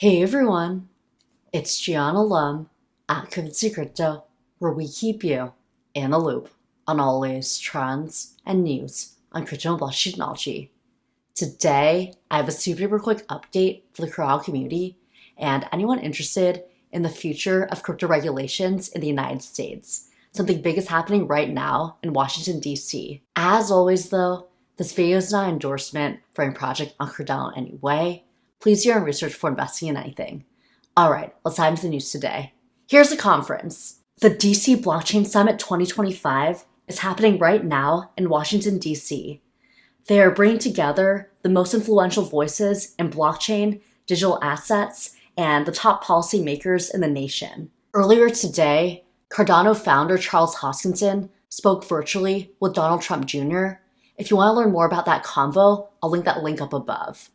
Hey everyone, it's Gianna Lum at Crypto, where we keep you in a loop on all the latest trends and news on crypto and blockchain technology. Today, I have a super quick update for the Cardano community and anyone interested in the future of crypto regulations in the United States. Something big is happening right now in Washington, D.C. As always though, this video is not an endorsement for any project on Cardano in any way. Please do your own research before investing in anything. Alright, let's dive into the news today. Here's the conference. The DC Blockchain Summit 2025 is happening right now in Washington, D.C. They are bringing together the most influential voices in blockchain, digital assets, and the top policymakers in the nation. Earlier today, Cardano founder Charles Hoskinson spoke virtually with Donald Trump Jr. If you want to learn more about that convo, I'll link that link up above.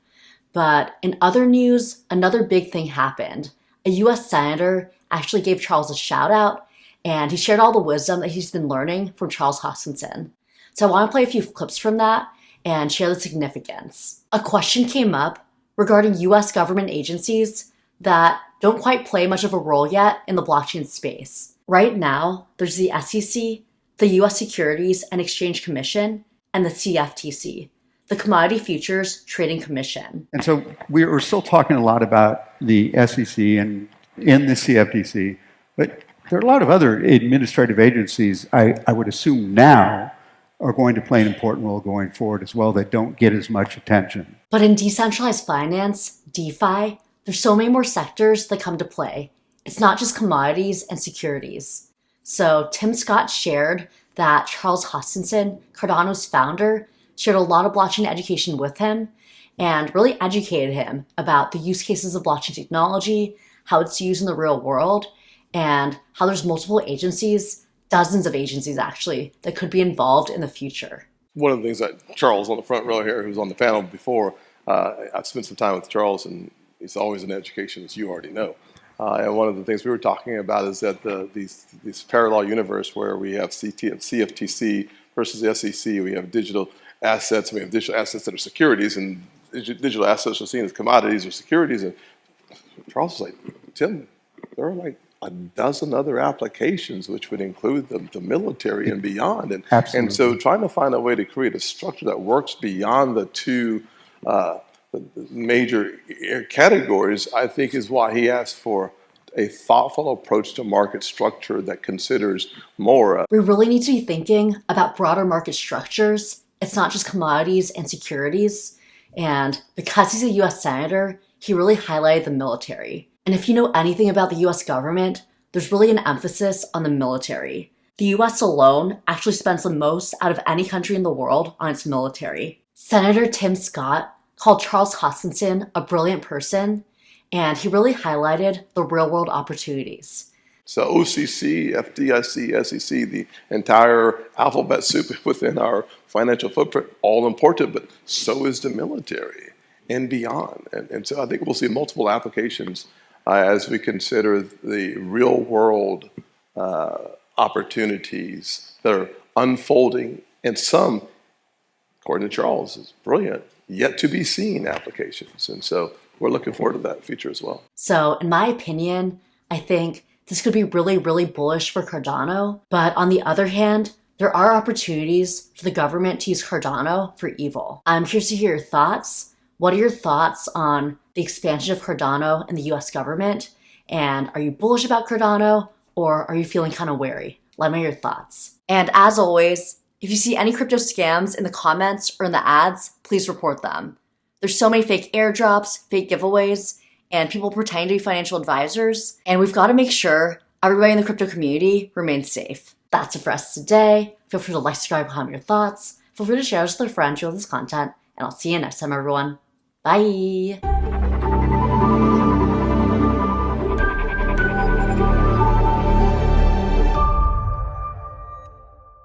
But in other news, another big thing happened. A US senator actually gave Charles a shout out, and he shared all the wisdom that he's been learning from Charles Hoskinson. So I want to play a few clips from that and share the significance. A question came up regarding US government agencies that don't quite play much of a role yet in the blockchain space. Right now, there's the SEC, the US Securities and Exchange Commission, and the CFTC, the Commodity Futures Trading Commission. And so we're still talking a lot about the SEC and in the CFTC, but there are a lot of other administrative agencies I would assume now are going to play an important role going forward as well that don't get as much attention. But in decentralized finance, DeFi, there's so many more sectors that come to play. It's not just commodities and securities. So Tim Scott shared that Charles Hoskinson, Cardano's founder, shared a lot of blockchain education with him and really educated him about the use cases of blockchain technology, how it's used in the real world, and how there's multiple agencies, dozens of agencies actually, that could be involved in the future. One of the things that Charles on the front row here, who's on the panel before, I've spent some time with Charles, and he's always in education, as you already know. And one of the things we were talking about is that these parallel universe where we have CFTC versus the SEC, we have digital assets, we have digital assets that are securities, and digital assets are seen as commodities or securities. And Charles was like, Tim, there are like a dozen other applications which would include the military and beyond. And so trying to find a way to create a structure that works beyond the two the major categories, I think is why he asked for a thoughtful approach to market structure that considers more. We really need to be thinking about broader market structures. It's not just commodities and securities. And because he's a US senator, he really highlighted the military. And if you know anything about the US government, there's really an emphasis on the military. The US alone actually spends the most out of any country in the world on its military. Senator Tim Scott called Charles Hoskinson a brilliant person, and he really highlighted the real-world opportunities. So OCC, FDIC, SEC, the entire alphabet soup within our financial footprint, all important, but so is the military and beyond. And so I think we'll see multiple applications as we consider the real-world opportunities that are unfolding, and some, according to Charles, is brilliant, yet to be seen applications. And so we're looking forward to that future as well. So in my opinion, I think this could be really, really bullish for Cardano. But on the other hand, there are opportunities for the government to use Cardano for evil. I'm curious to hear your thoughts. What are your thoughts on the expansion of Cardano in the US government? And are you bullish about Cardano, or are you feeling kind of wary? Let me know your thoughts. And as always, if you see any crypto scams in the comments or in the ads, please report them. There's so many fake airdrops, fake giveaways, and people pretending to be financial advisors. And we've got to make sure everybody in the crypto community remains safe. That's it for us today. Feel free to like, subscribe, comment your thoughts. Feel free to share this with your friends who love this content. And I'll see you next time, everyone. Bye.